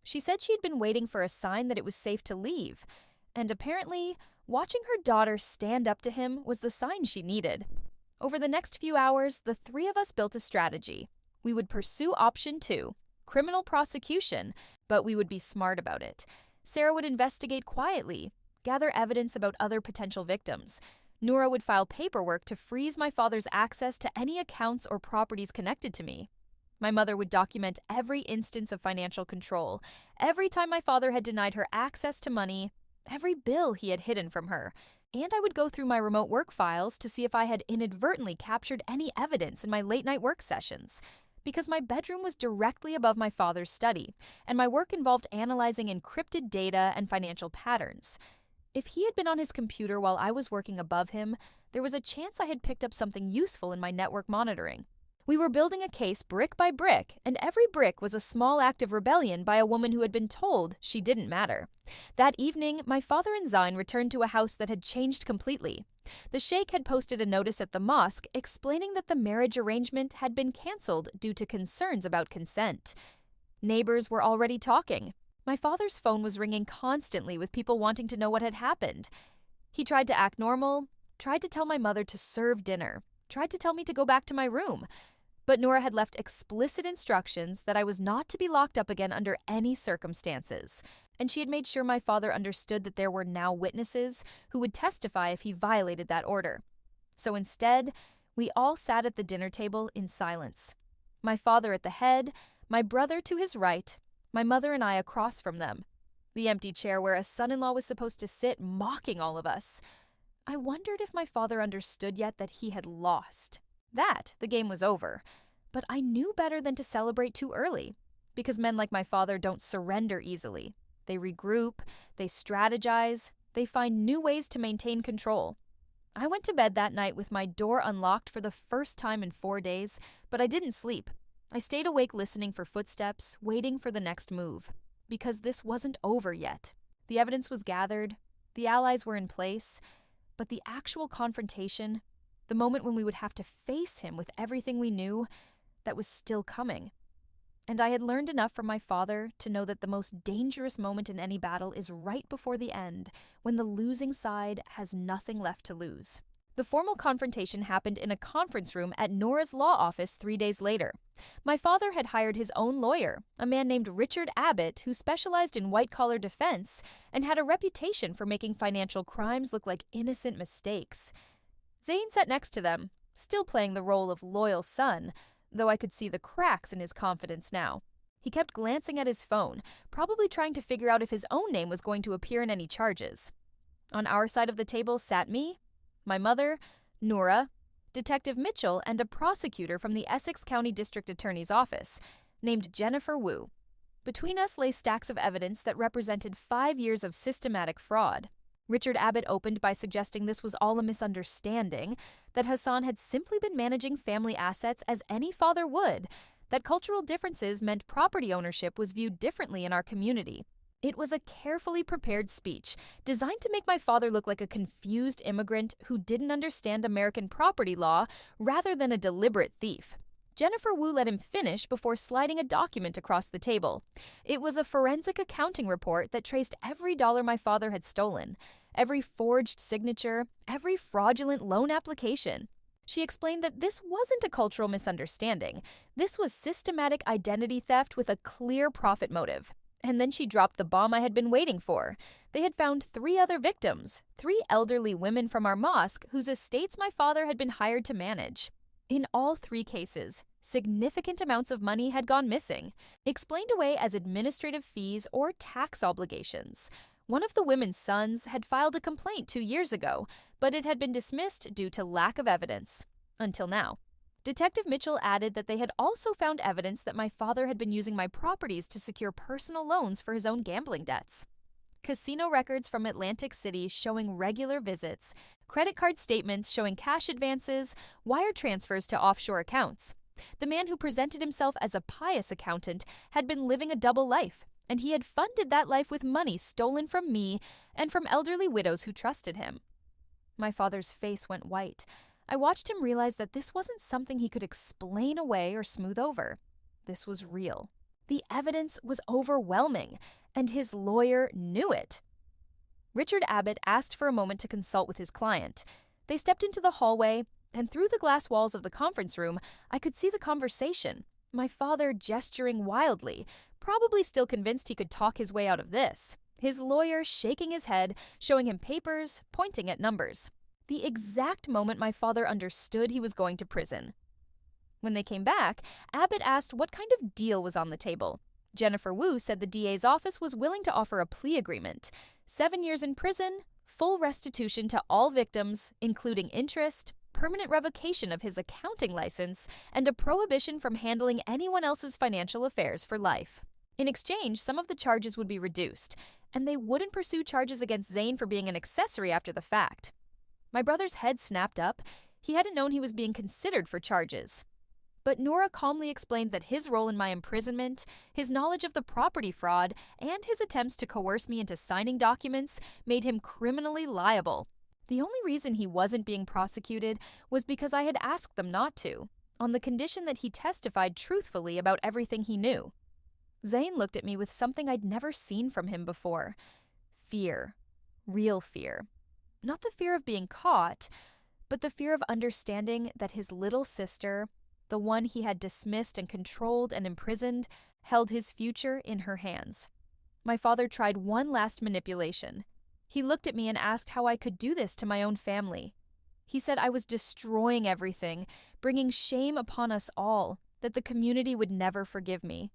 [SPEAKER 1] She said she'd been waiting for a sign that it was safe to leave, and apparently, watching her daughter stand up to him was the sign she needed. Over the next few hours, the three of us built a strategy. We would pursue option 2, criminal prosecution, but we would be smart about it. Sarah would investigate quietly, gather evidence about other potential victims. Nora would file paperwork to freeze my father's access to any accounts or properties connected to me. My mother would document every instance of financial control, every time my father had denied her access to money, every bill he had hidden from her, and I would go through my remote work files to see if I had inadvertently captured any evidence in my late-night work sessions. Because my bedroom was directly above my father's study, and my work involved analyzing encrypted data and financial patterns. If he had been on his computer while I was working above him, there was a chance I had picked up something useful in my network monitoring. We were building a case brick by brick, and every brick was a small act of rebellion by a woman who had been told she didn't matter. That evening, my father and Zine returned to a house that had changed completely. The sheikh had posted a notice at the mosque explaining that the marriage arrangement had been canceled due to concerns about consent. Neighbors were already talking. My father's phone was ringing constantly with people wanting to know what had happened. He tried to act normal, tried to tell my mother to serve dinner, tried to tell me to go back to my room. But Nora had left explicit instructions that I was not to be locked up again under any circumstances. And she had made sure my father understood that there were now witnesses who would testify if he violated that order. So instead, we all sat at the dinner table in silence. My father at the head, my brother to his right, my mother and I across from them. The empty chair where a son-in-law was supposed to sit mocking all of us. I wondered if my father understood yet that he had lost. That the game was over. But I knew better than to celebrate too early. Because men like my father don't surrender easily. They regroup, they strategize, they find new ways to maintain control. I went to bed that night with my door unlocked for the first time in 4 days, but I didn't sleep. I stayed awake listening for footsteps, waiting for the next move. Because this wasn't over yet. The evidence was gathered, the allies were in place, but the actual confrontation, the moment when we would have to face him with everything we knew, that was still coming. And I had learned enough from my father to know that the most dangerous moment in any battle is right before the end, when the losing side has nothing left to lose. The formal confrontation happened in a conference room at Nora's law office 3 days later. My father had hired his own lawyer, a man named Richard Abbott, who specialized in white-collar defense and had a reputation for making financial crimes look like innocent mistakes. Zane sat next to them, still playing the role of loyal son, though I could see the cracks in his confidence now. He kept glancing at his phone, probably trying to figure out if his own name was going to appear in any charges. On our side of the table sat me, my mother, Nora, Detective Mitchell, and a prosecutor from the Essex County District Attorney's Office, named Jennifer Wu. Between us lay stacks of evidence that represented 5 years of systematic fraud. Richard Abbott opened by suggesting this was all a misunderstanding, that Hassan had simply been managing family assets as any father would, that cultural differences meant property ownership was viewed differently in our community. It was a carefully prepared speech, designed to make my father look like a confused immigrant who didn't understand American property law rather than a deliberate thief. Jennifer Wu let him finish before sliding a document across the table. It was a forensic accounting report that traced every dollar my father had stolen, every forged signature, every fraudulent loan application. She explained that this wasn't a cultural misunderstanding. This was systematic identity theft with a clear profit motive. And then she dropped the bomb I had been waiting for. They had found 3 other victims, 3 elderly women from our mosque whose estates my father had been hired to manage. In all 3 cases, significant amounts of money had gone missing, explained away as administrative fees or tax obligations. One of the women's sons had filed a complaint 2 years ago, but it had been dismissed due to lack of evidence. Until now. Detective Mitchell added that they had also found evidence that my father had been using my properties to secure personal loans for his own gambling debts. Casino records from Atlantic City showing regular visits, credit card statements showing cash advances, wire transfers to offshore accounts. The man who presented himself as a pious accountant had been living a double life, and he had funded that life with money stolen from me and from elderly widows who trusted him. My father's face went white. I watched him realize that this wasn't something he could explain away or smooth over. This was real. The evidence was overwhelming, and his lawyer knew it. Richard Abbott asked for a moment to consult with his client. They stepped into the hallway, and through the glass walls of the conference room, I could see the conversation. My father gesturing wildly, probably still convinced he could talk his way out of this. His lawyer shaking his head, showing him papers, pointing at numbers. The exact moment my father understood he was going to prison. When they came back, Abbott asked what kind of deal was on the table. Jennifer Wu said the DA's office was willing to offer a plea agreement. 7 years in prison, full restitution to all victims, including interest, permanent revocation of his accounting license, and a prohibition from handling anyone else's financial affairs for life. In exchange, some of the charges would be reduced, and they wouldn't pursue charges against Zane for being an accessory after the fact. My brother's head snapped up. He hadn't known he was being considered for charges. But Nora calmly explained that his role in my imprisonment, his knowledge of the property fraud, and his attempts to coerce me into signing documents made him criminally liable. The only reason he wasn't being prosecuted was because I had asked them not to, on the condition that he testified truthfully about everything he knew. Zane looked at me with something I'd never seen from him before. Fear. Real fear. Not the fear of being caught, but the fear of understanding that his little sister, the one he had dismissed and controlled and imprisoned, held his future in her hands. My father tried one last manipulation. He looked at me and asked how I could do this to my own family. He said I was destroying everything, bringing shame upon us all, that the community would never forgive me.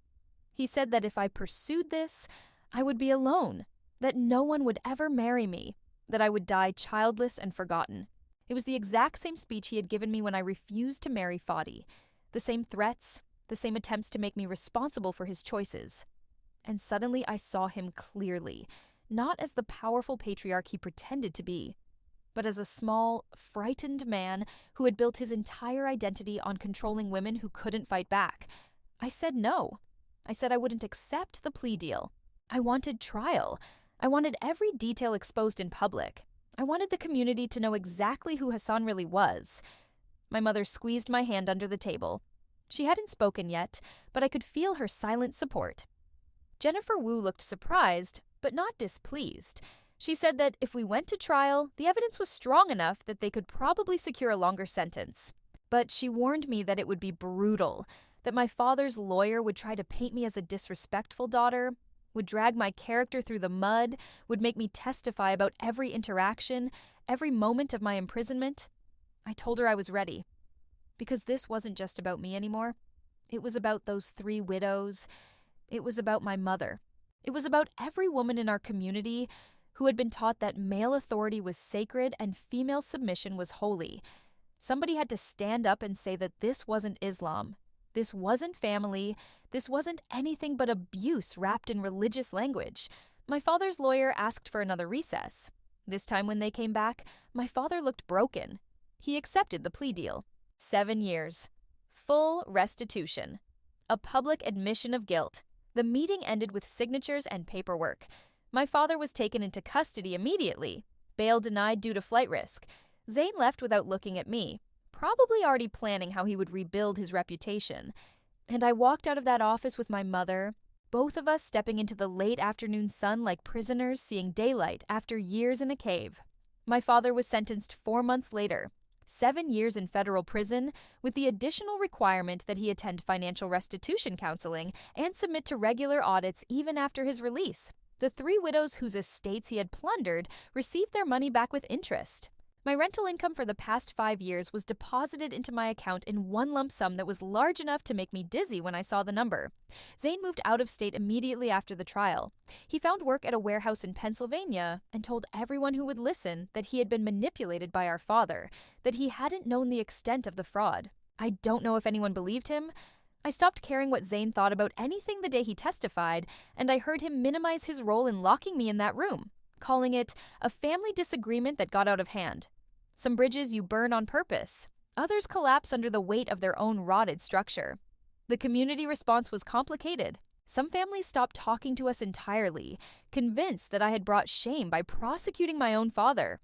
[SPEAKER 1] He said that if I pursued this, I would be alone, that no one would ever marry me, that I would die childless and forgotten. It was the exact same speech he had given me when I refused to marry Fadi. The same threats, the same attempts to make me responsible for his choices. And suddenly I saw him clearly, not as the powerful patriarch he pretended to be, but as a small, frightened man who had built his entire identity on controlling women who couldn't fight back, I said no. I said I wouldn't accept the plea deal. I wanted trial. I wanted every detail exposed in public. I wanted the community to know exactly who Hassan really was. My mother squeezed my hand under the table. She hadn't spoken yet, but I could feel her silent support. Jennifer Wu looked surprised, but not displeased. She said that if we went to trial, the evidence was strong enough that they could probably secure a longer sentence. But she warned me that it would be brutal, that my father's lawyer would try to paint me as a disrespectful daughter, would drag my character through the mud, would make me testify about every interaction, every moment of my imprisonment. I told her I was ready. Because this wasn't just about me anymore. It was about those 3 widows. It was about my mother. It was about every woman in our community who had been taught that male authority was sacred and female submission was holy. Somebody had to stand up and say that this wasn't Islam. This wasn't family. This wasn't anything but abuse wrapped in religious language. My father's lawyer asked for another recess. This time when they came back, my father looked broken. He accepted the plea deal. 7 years. Full restitution. A public admission of guilt. The meeting ended with signatures and paperwork. My father was taken into custody immediately. Bail denied due to flight risk. Zain left without looking at me, probably already planning how he would rebuild his reputation. And I walked out of that office with my mother, both of us stepping into the late afternoon sun like prisoners seeing daylight after years in a cave. My father was sentenced 4 months later. 7 years in federal prison, with the additional requirement that he attend financial restitution counseling and submit to regular audits even after his release. The 3 widows whose estates he had plundered received their money back with interest. My rental income for the past 5 years was deposited into my account in one lump sum that was large enough to make me dizzy when I saw the number. Zain moved out of state immediately after the trial. He found work at a warehouse in Pennsylvania and told everyone who would listen that he had been manipulated by our father, that he hadn't known the extent of the fraud. I don't know if anyone believed him. I stopped caring what Zain thought about anything the day he testified, and I heard him minimize his role in locking me in that room, calling it a family disagreement that got out of hand. Some bridges you burn on purpose. Others collapse under the weight of their own rotted structure. The community response was complicated. Some families stopped talking to us entirely, convinced that I had brought shame by prosecuting my own father.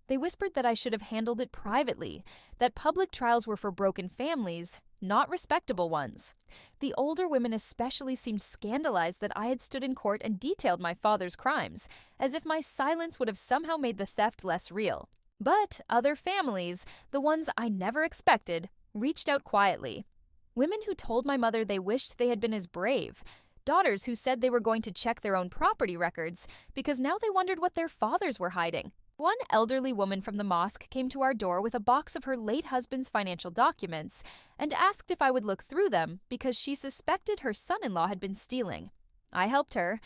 [SPEAKER 1] They whispered that I should have handled it privately, that public trials were for broken families, not respectable ones. The older women especially seemed scandalized that I had stood in court and detailed my father's crimes, as if my silence would have somehow made the theft less real. But other families, the ones I never expected, reached out quietly. Women who told my mother they wished they had been as brave. Daughters who said they were going to check their own property records because now they wondered what their fathers were hiding. One elderly woman from the mosque came to our door with a box of her late husband's financial documents and asked if I would look through them because she suspected her son-in-law had been stealing. I helped her,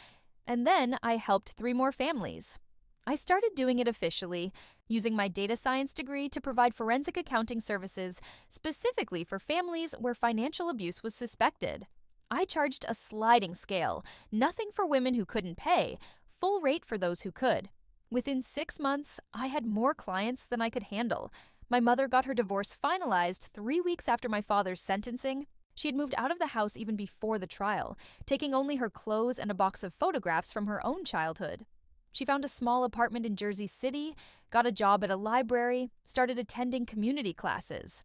[SPEAKER 1] and then I helped 3 more families. I started doing it officially, using my data science degree to provide forensic accounting services specifically for families where financial abuse was suspected. I charged a sliding scale, nothing for women who couldn't pay, full rate for those who could. Within 6 months, I had more clients than I could handle. My mother got her divorce finalized 3 weeks after my father's sentencing. She had moved out of the house even before the trial, taking only her clothes and a box of photographs from her own childhood. She found a small apartment in Jersey City, got a job at a library, started attending community classes.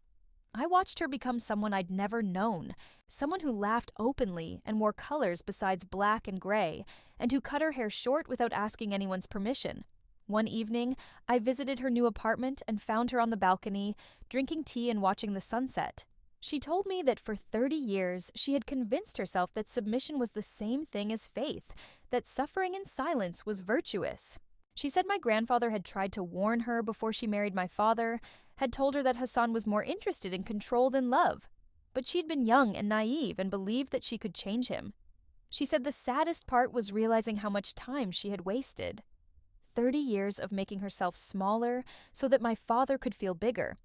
[SPEAKER 1] I watched her become someone I'd never known, someone who laughed openly and wore colors besides black and gray, and who cut her hair short without asking anyone's permission. One evening, I visited her new apartment and found her on the balcony, drinking tea and watching the sunset. She told me that for 30 years, she had convinced herself that submission was the same thing as faith, that suffering in silence was virtuous. She said my grandfather had tried to warn her before she married my father, had told her that Hassan was more interested in control than love. But she'd been young and naive and believed that she could change him. She said the saddest part was realizing how much time she had wasted. 30 years of making herself smaller so that my father could feel bigger.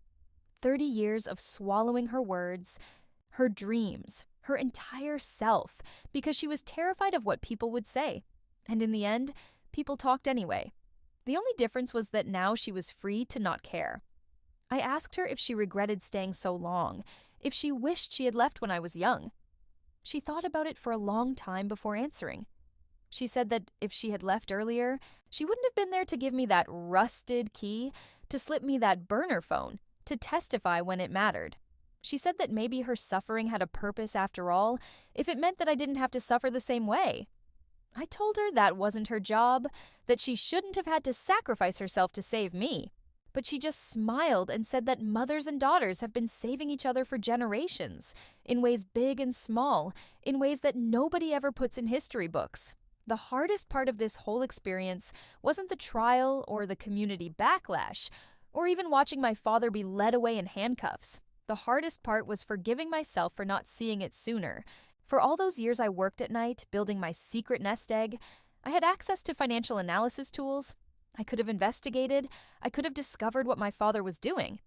[SPEAKER 1] 30 years of swallowing her words, her dreams, her entire self, because she was terrified of what people would say. And in the end, people talked anyway. The only difference was that now she was free to not care. I asked her if she regretted staying so long, if she wished she had left when I was young. She thought about it for a long time before answering. She said that if she had left earlier, she wouldn't have been there to give me that rusted key, to slip me that burner phone, to testify when it mattered. She said that maybe her suffering had a purpose after all, if it meant that I didn't have to suffer the same way. I told her that wasn't her job, that she shouldn't have had to sacrifice herself to save me. But she just smiled and said that mothers and daughters have been saving each other for generations, in ways big and small, in ways that nobody ever puts in history books. The hardest part of this whole experience wasn't the trial or the community backlash, or even watching my father be led away in handcuffs. The hardest part was forgiving myself for not seeing it sooner. For all those years I worked at night, building my secret nest egg, I had access to financial analysis tools. I could have investigated. I could have discovered what my father was doing.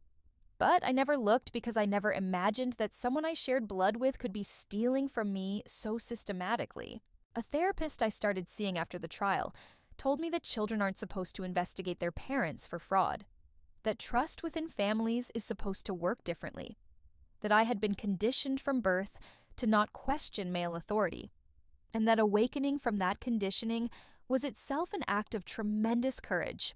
[SPEAKER 1] But I never looked because I never imagined that someone I shared blood with could be stealing from me so systematically. A therapist I started seeing after the trial told me that children aren't supposed to investigate their parents for fraud, that trust within families is supposed to work differently, that I had been conditioned from birth to not question male authority, and that awakening from that conditioning was itself an act of tremendous courage.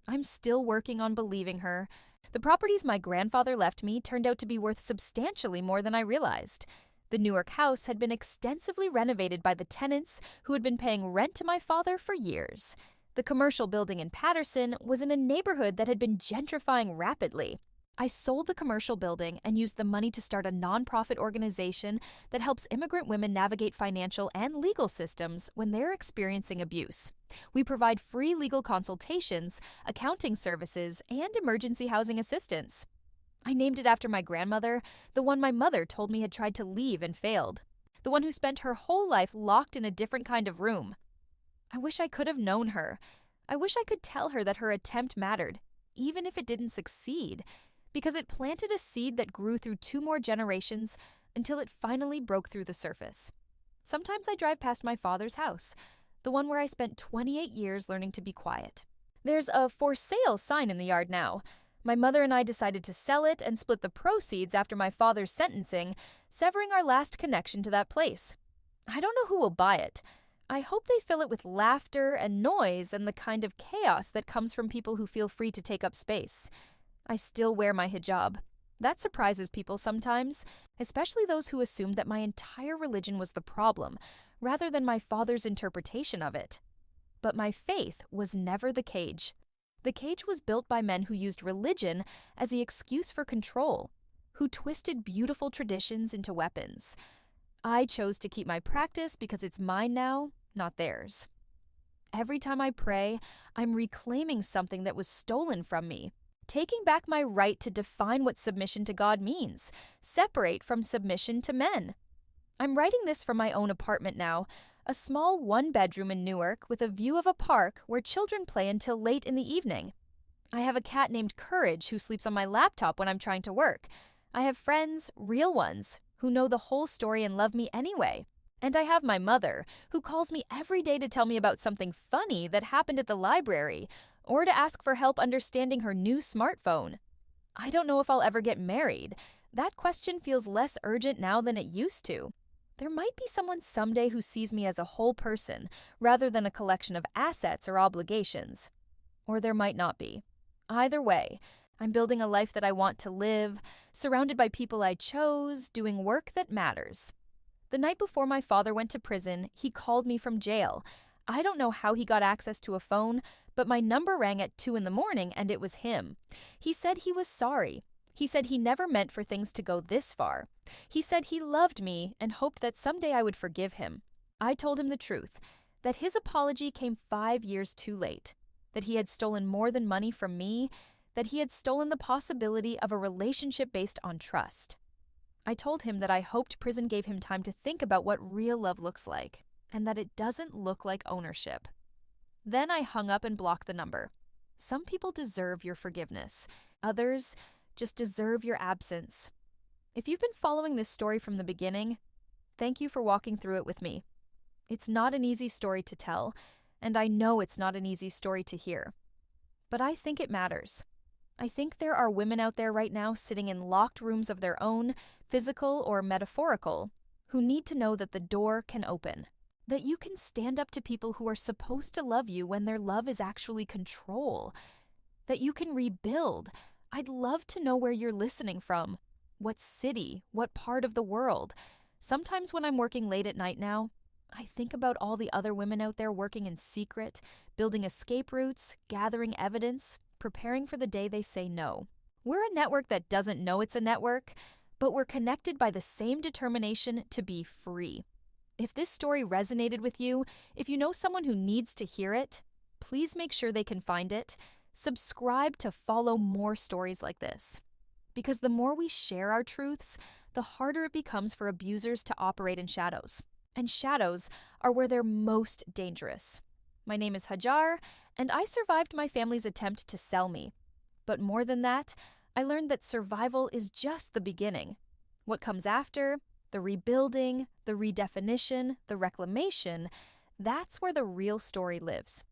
[SPEAKER 1] I'm still working on believing her. The properties my grandfather left me turned out to be worth substantially more than I realized. The Newark house had been extensively renovated by the tenants who had been paying rent to my father for years. The commercial building in Patterson was in a neighborhood that had been gentrifying rapidly. I sold the commercial building and used the money to start a nonprofit organization that helps immigrant women navigate financial and legal systems when they're experiencing abuse. We provide free legal consultations, accounting services, and emergency housing assistance. I named it after my grandmother, the one my mother told me had tried to leave and failed, the one who spent her whole life locked in a different kind of room. I wish I could have known her. I wish I could tell her that her attempt mattered, even if it didn't succeed, because it planted a seed that grew through 2 more generations until it finally broke through the surface. Sometimes I drive past my father's house, the one where I spent 28 years learning to be quiet. There's a for sale sign in the yard now. My mother and I decided to sell it and split the proceeds after my father's sentencing, severing our last connection to that place. I don't know who will buy it. I hope they fill it with laughter and noise and the kind of chaos that comes from people who feel free to take up space. I still wear my hijab. That surprises people sometimes, especially those who assumed that my entire religion was the problem, rather than my father's interpretation of it. But my faith was never the cage. The cage was built by men who used religion as the excuse for control, who twisted beautiful traditions into weapons. I chose to keep my practice because it's mine now, not theirs. Every time I pray, I'm reclaiming something that was stolen from me, taking back my right to define what submission to God means, separate from submission to men. I'm writing this from my own apartment now, a small 1-bedroom in Newark with a view of a park where children play until late in the evening. I have a cat named Courage who sleeps on my laptop when I'm trying to work. I have friends, real ones, who know the whole story and love me anyway. And I have my mother, who calls me every day to tell me about something funny that happened at the library, or to ask for help understanding her new smartphone. I don't know if I'll ever get married. That question feels less urgent now than it used to. There might be someone someday who sees me as a whole person, rather than a collection of assets or obligations. Or there might not be. Either way, I'm building a life that I want to live, surrounded by people I chose, doing work that matters. The night before my father went to prison, he called me from jail. I don't know how he got access to a phone, but my number rang at 2 a.m. and it was him. He said he was sorry. He said he never meant for things to go this far. He said he loved me and hoped that someday I would forgive him. I told him the truth, that his apology came 5 years too late, that he had stolen more than money from me, that he had stolen the possibility of a relationship based on trust. I told him that I hoped prison gave him time to think about what real love looks like, and that it doesn't look like ownership. Then I hung up and blocked the number. Some people deserve your forgiveness. Others just deserve your absence. If you've been following this story from the beginning, thank you for walking through it with me. It's not an easy story to tell, and I know it's not an easy story to hear. But I think it matters. I think there are women out there right now sitting in locked rooms of their own, physical or metaphorical, who need to know that the door can open, that you can stand up to people who are supposed to love you when their love is actually control, that you can rebuild. I'd love to know where you're listening from, what city, what part of the world. Sometimes when I'm working late at night now, I think about all the other women out there working in secret, building escape routes, gathering evidence, preparing for the day they say no. We're a network that doesn't know it's a network, but we're connected by the same determination to be free. If this story resonated with you, if you know someone who needs to hear it, please make sure they can find it. Subscribe to follow more stories like this. Because the more we share our truths, the harder it becomes for abusers to operate in shadows. And shadows are where they're most dangerous. My name is Hajar, and I survived my family's attempt to sell me. But more than that, I learned that survival is just the beginning. What comes after, the rebuilding, the redefinition, the reclamation, that's where the real story lives.